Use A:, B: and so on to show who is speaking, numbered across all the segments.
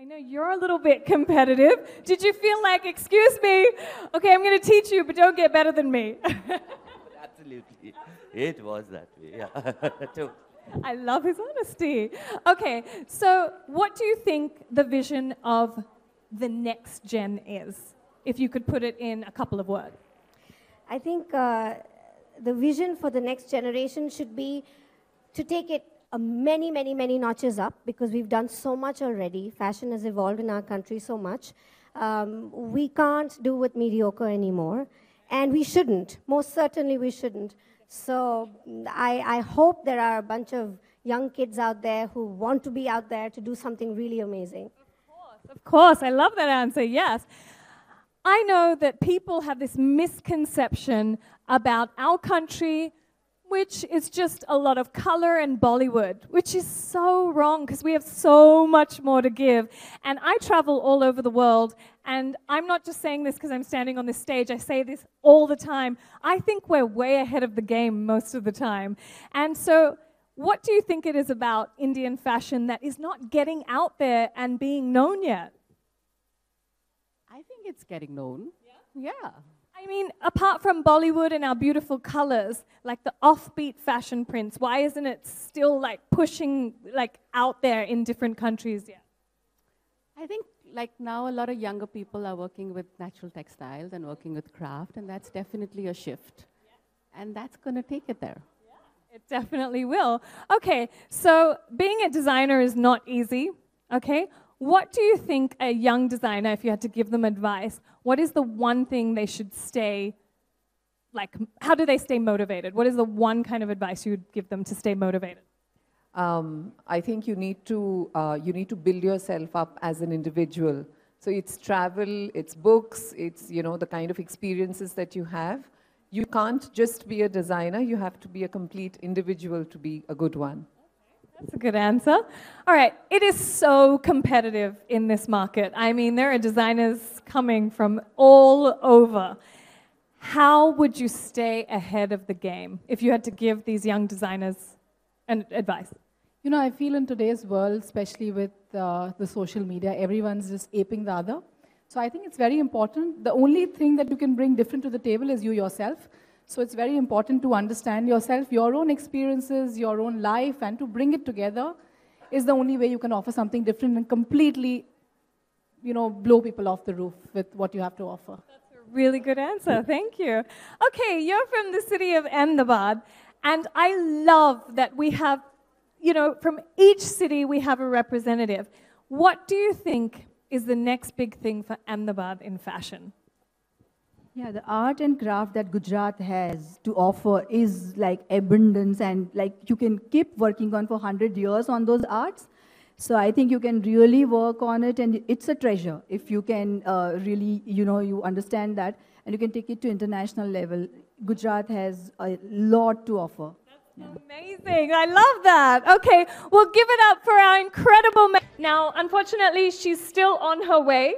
A: know you're a little bit competitive. Did you feel like, excuse me, okay, I'm going to teach you, but don't get better than me?
B: Absolutely. It was that way, yeah.
A: I love his honesty. Okay, so what do you think the vision of the next gen is, if you could put it in a couple of words?
C: I think the vision for the next generation should be to take it many, many, many notches up, because we've done so much already. Fashion has evolved in our country so much. We can't do it mediocre anymore, and we shouldn't. Most certainly we shouldn't. So I hope there are a bunch of young kids out there who want to be out there to do something really amazing.
A: Of course. I love that answer, yes. I know that people have this misconception about our country, which is just a lot of color and Bollywood, which is so wrong because we have so much more to give. And I travel all over the world, and I'm not just saying this because I'm standing on this stage. I say this all the time. I think we're way ahead of the game most of the time. And so what do you think it is about Indian fashion that is not getting out there and being known yet?
D: I think it's getting known. Yeah.
A: I mean, apart from Bollywood and our beautiful colors, like the offbeat fashion prints, why isn't it still like pushing like out there in different countries yet?
D: I think like now a lot of younger people are working with natural textiles and working with craft, and that's definitely a shift. And that's going to take it there.
A: It definitely will. Okay, so being a designer is not easy, okay? What do you think a young designer, if you had to give them advice, what is the one thing they should stay, like, how do they stay motivated? What is the one kind of advice you would give them to stay motivated?
E: I think you need to build yourself up as an individual. So it's travel, it's books, it's, you know, the kind of experiences that you have. You can't just be a designer, you have to be a complete individual to be a good one.
A: That's a good answer. All right, it is so competitive in this market. I mean, there are designers coming from all over. How would you stay ahead of the game if you had to give these young designers an advice?
F: You know, I feel in today's world, especially with the social media, everyone's just aping the other. So I think it's very important. The only thing that you can bring different to the table is you yourself. So it's very important to understand yourself, your own experiences, your own life, and to bring it together is the only way you can offer something different and completely, you know, blow people off the roof with what you have to offer.
A: That's a really good answer. Thank you. Okay, you're from the city of Ahmedabad, and I love that we have, you know, from each city we have a representative. What do you think is the next big thing for Ahmedabad in fashion?
G: Yeah, the art and craft that Gujarat has to offer is like abundance, and like you can keep working on for 100 years on those arts. So I think you can really work on it, and it's a treasure if you can really, you know, you understand that, and you can take it to international level. Gujarat has a lot to offer.
A: That's amazing. I love that. Okay, we'll give it up for our incredible... Now, unfortunately, she's still on her way.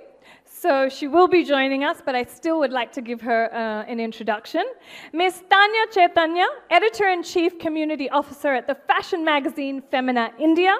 A: So she will be joining us, but I still would like to give her an introduction. Ms. Tanya Chaitanya, Editor-in-Chief Community Officer at the fashion magazine Femina India.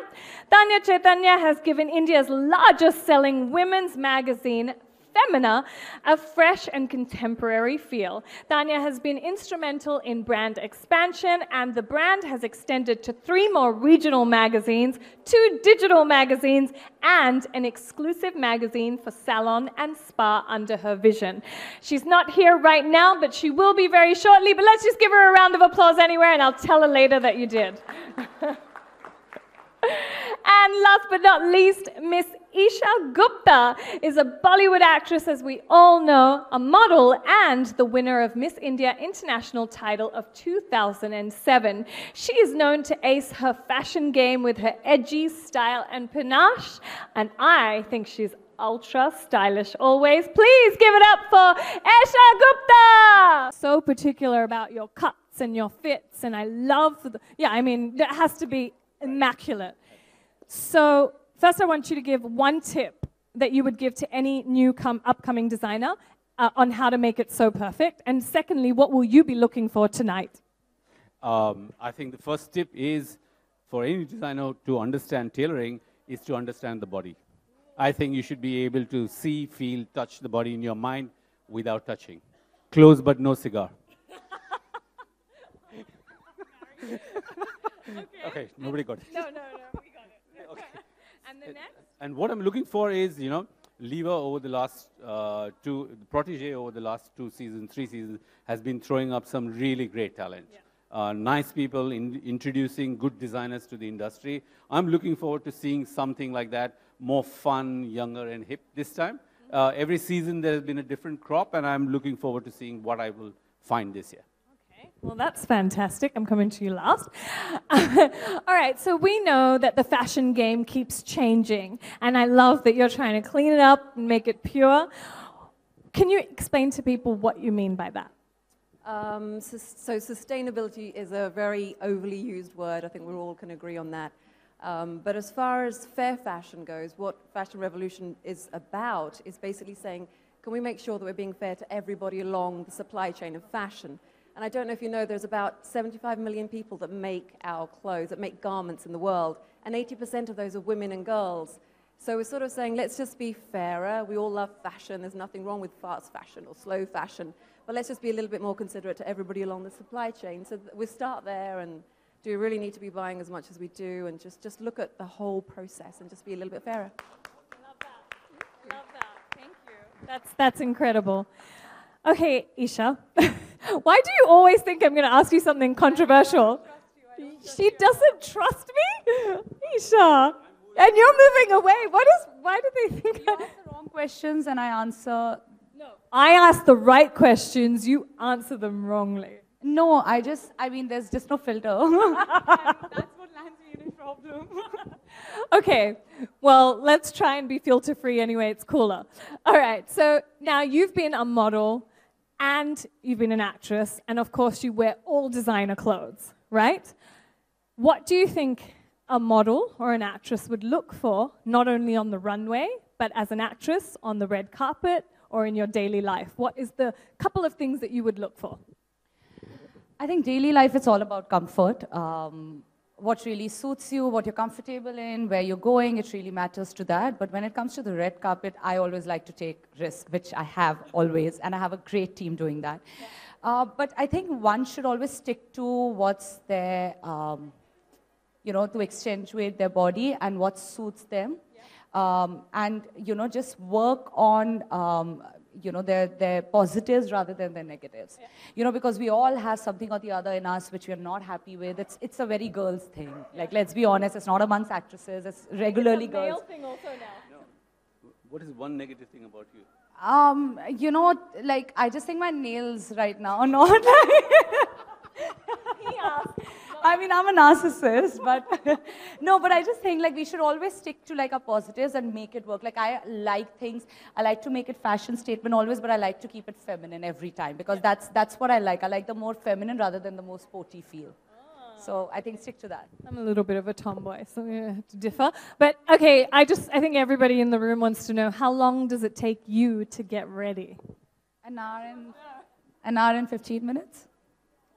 A: Tanya Chaitanya has given India's largest selling women's magazine, Femina, a fresh and contemporary feel. Tanya has been instrumental in brand expansion, and the brand has extended to 3 more regional magazines, 2 digital magazines, and an exclusive magazine for salon and spa under her vision. She's not here right now, but she will be very shortly, but let's just give her a round of applause anywhere, and I'll tell her later that you did. And last but not least, Miss Esha Gupta is a Bollywood actress, as we all know, a model, and the winner of Miss India International title of 2007. She is known to ace her fashion game with her edgy style and panache, and I think she's ultra stylish always. Please give it up for Esha Gupta! So particular about your cuts and your fits, and I love I mean, it has to be immaculate. So first I want you to give one tip that you would give to any new upcoming designer on how to make it so perfect. And secondly, what will you be looking for tonight?
H: I think the first tip is for any designer to understand tailoring is to understand the body. I think you should be able to see, feel, touch the body in your mind without touching. Close but no cigar. Okay, nobody got it.
A: No, we got it.
H: Okay.
A: And the next?
H: And what I'm looking for is, you know, Liva over the last Protégé over the last 2 seasons, 3 seasons, has been throwing up some really great talent. Yeah. Nice people introducing good designers to the industry. I'm looking forward to seeing something like that, more fun, younger and hip this time. Every season there has been a different crop, and I'm looking forward to seeing what I will find this year.
A: Well, that's fantastic. I'm coming to you last. All right, so we know that the fashion game keeps changing, and I love that you're trying to clean it up and make it pure. Can you explain to people what you mean by that?
I: So sustainability is a very overly used word. I think we all can agree on that. But as far as fair fashion goes, what Fashion Revolution is about is basically saying, can we make sure that we're being fair to everybody along the supply chain of fashion? And I don't know if you know, there's about 75 million people that make our clothes, that make garments in the world, and 80% of those are women and girls. So we're sort of saying, let's just be fairer. We all love fashion. There's nothing wrong with fast fashion or slow fashion, but let's just be a little bit more considerate to everybody along the supply chain. So we start there, and do we really need to be buying as much as we do, and just look at the whole process and just be a little bit fairer.
A: Love that. Love that. Thank you. That's incredible. Okay, Esha. Why do you always think I'm going to ask you something controversial? She doesn't trust me? Esha. And you're moving away. Why do they think
J: You ask the wrong questions and I answer.
A: No. I ask the right questions, you answer them wrongly.
J: No, I mean, there's just no filter.
A: That's what lands me in a problem. Okay, well, let's try and be filter-free anyway. It's cooler. All right, so now you've been a model and you've been an actress, and of course you wear all designer clothes, right? What do you think a model or an actress would look for, not only on the runway, but as an actress on the red carpet or in your daily life? What is the couple of things that you would look for?
J: I think daily life, it's all about comfort. What really suits you, what you're comfortable in, where you're going, it really matters to that. But when it comes to the red carpet, I always like to take risk, which I have always, and I have a great team doing that. Yeah. But I think one should always stick to what's their, you know, to accentuate their body and what suits them. Yeah. And, you know, just work on, you know, their positives rather than their negatives. Yeah. You know, because we all have something or the other in us which we are not happy with. It's a very girls thing. Yeah. Like, let's be honest, it's not amongst actresses, it's regularly girls.
A: It's a male thing also now.
H: No. What is one negative thing about you?
J: You know, like, I just think my nails right now are not I mean, I'm a narcissist, but no, but I just think like we should always stick to like our positives and make it work. Like I like things, I like to make it fashion statement always, but I like to keep it feminine every time because that's what I like. I like the more feminine rather than the more sporty feel. So I think stick to that.
A: I'm a little bit of a tomboy, so we have to differ. But okay, I think everybody in the room wants to know, how long does it take you to get ready?
J: An hour and 15 minutes.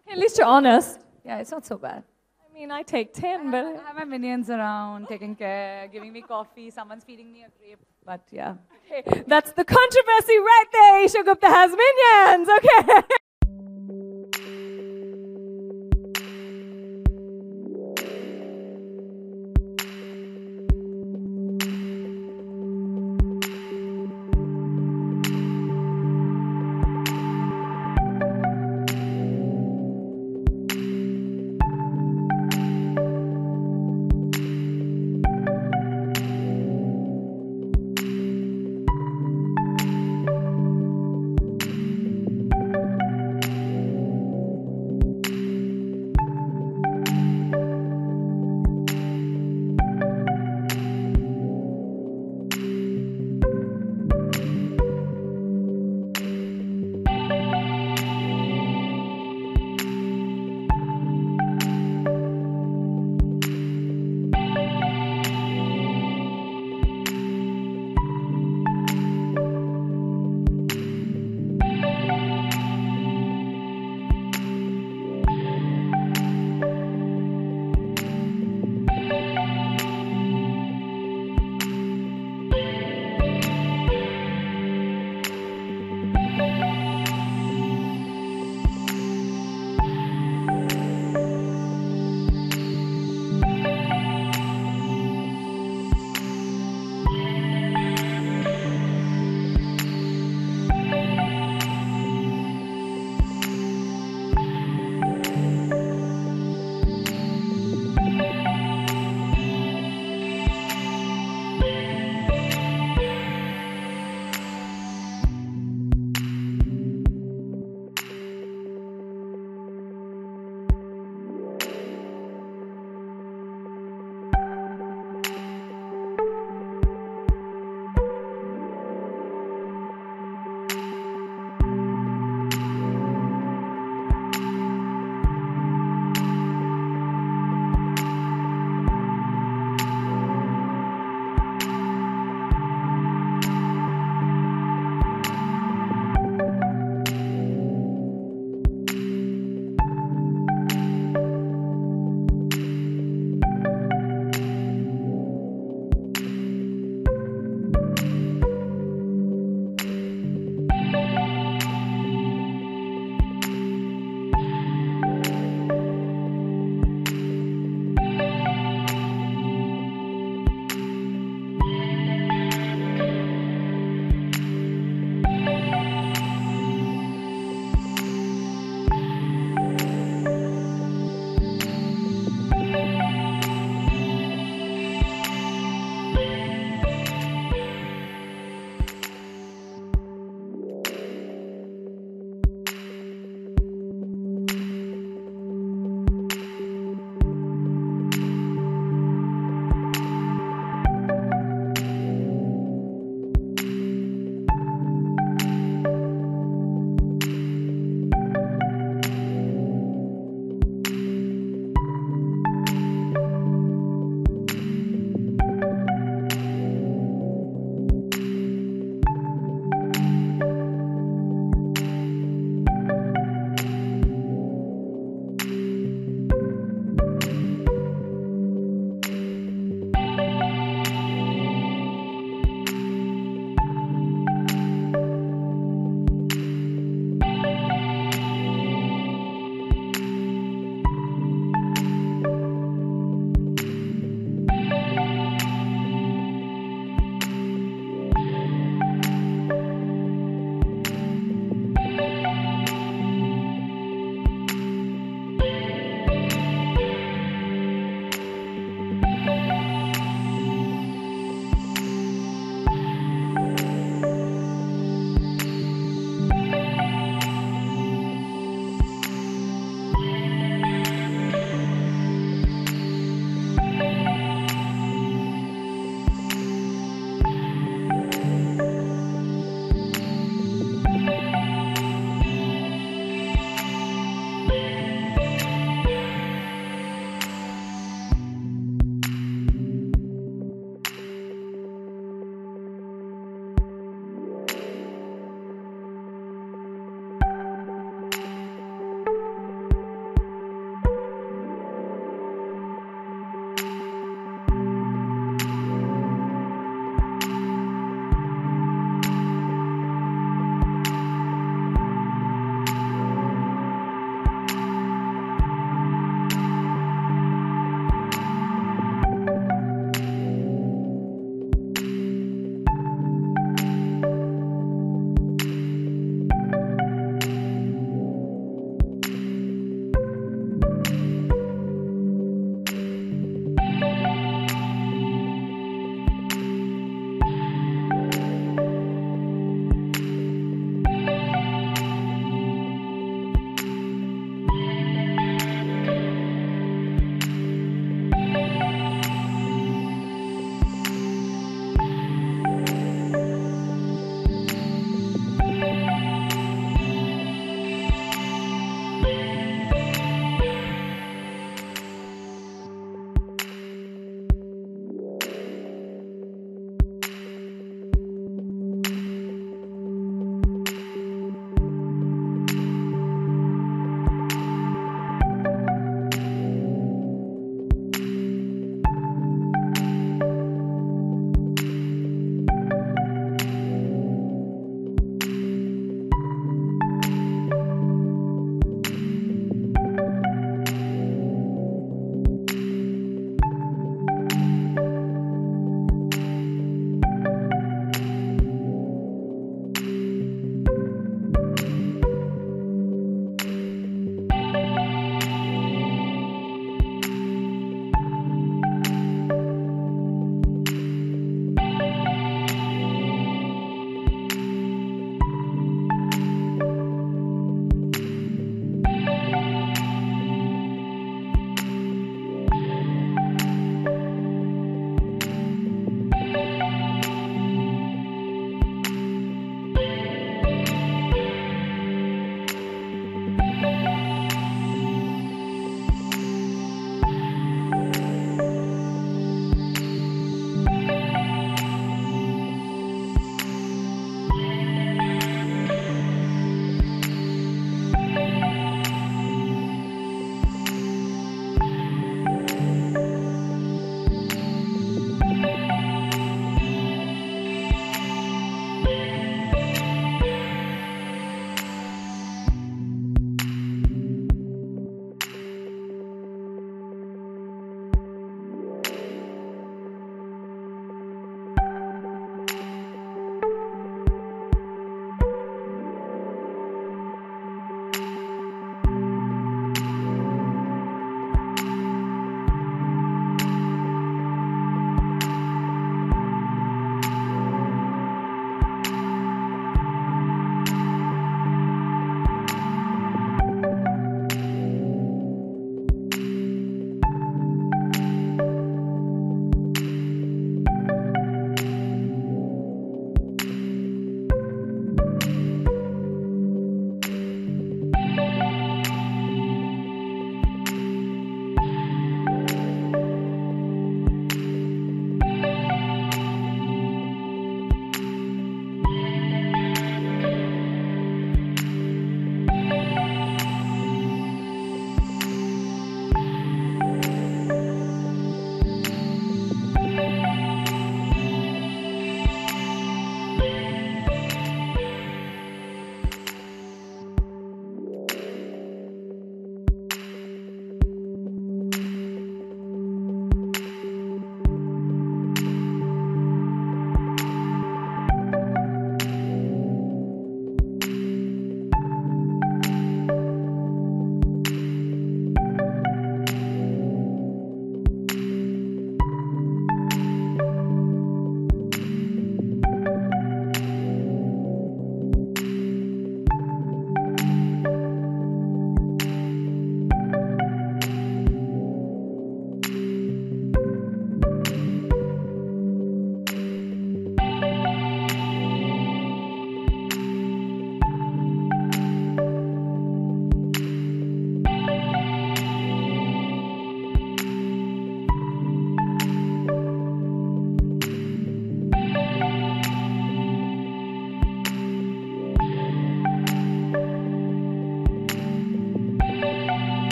A: Okay, at least you're honest.
J: Yeah, it's not so bad.
A: I mean, I take 10, but...
J: I have my minions around, taking care, giving me coffee, someone's feeding me a grape, but yeah.
A: Okay, that's the controversy right there. Esha Gupta has minions, okay.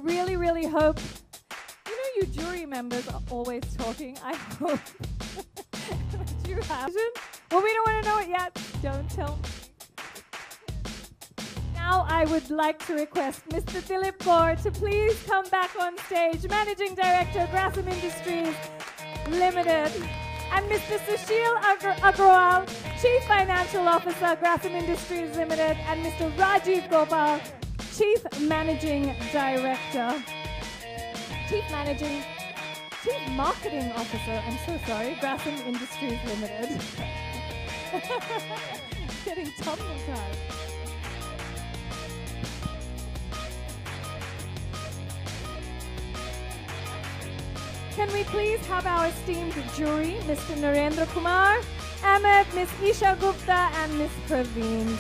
A: really, really hope, you know, you jury members are always talking. I hope that you have. Well, we don't want to know it yet. Don't tell me. Now I would like to request Mr. Dilip Kaur to please come back on stage, Managing Director, Grasim Industries Limited, and Mr. Sushil Agrawal, Chief Financial Officer, Grasim Industries Limited, and Mr. Rajiv Gopal, Chief Managing Director, Chief Marketing Officer, I'm so sorry, Grasim Industries Limited. Getting tongue-tied. Can we please have our esteemed jury, Mr. Narendra Kumar, Ahmed, Ms. Esha Gupta, and Ms. Praveen.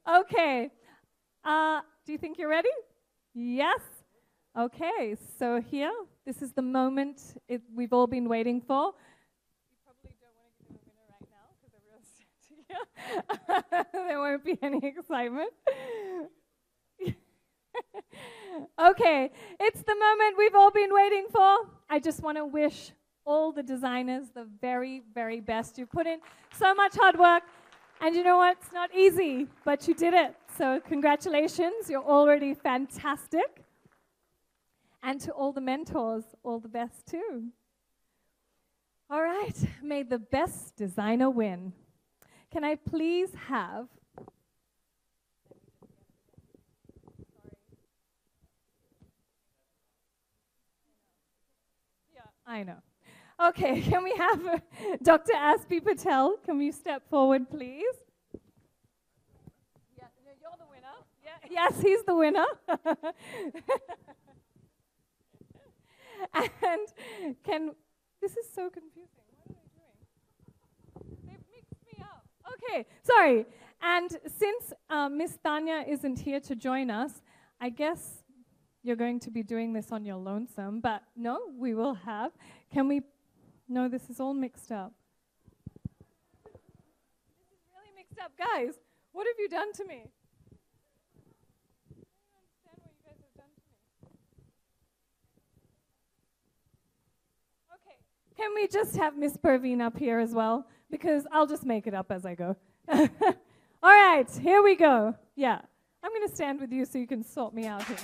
A: Okay, do you think you're ready? Yes? Okay, so here, this is the moment we've all been waiting for. You probably don't want to give a winner right now because everyone's standing here. There won't be any excitement. Okay, it's the moment we've all been waiting for. I just want to wish all the designers the very, very best. You put in so much hard work. And you know what? It's not easy, but you did it. So congratulations. You're already fantastic. And to all the mentors, all the best too. All right. May the best designer win. Can I please have... Yeah, I know. Okay, can we have Dr. Aspi Patel? Can we step forward, please? Yeah, no, you're the winner. Yeah, yes, he's the winner. And this is so confusing. What are they doing? They've mixed me up. Okay, sorry. And since Miss Tanya isn't here to join us, I guess you're going to be doing this on your lonesome, but no, we will have. Can we... No, this is all mixed up. This is really mixed up. Guys, what have you done to me? I don't understand what you guys have done to me. Okay, can we just have Miss Praveen up here as well? Because I'll just make it up as I go. All right, here we go. Yeah, I'm going to stand with you so you can sort me out here.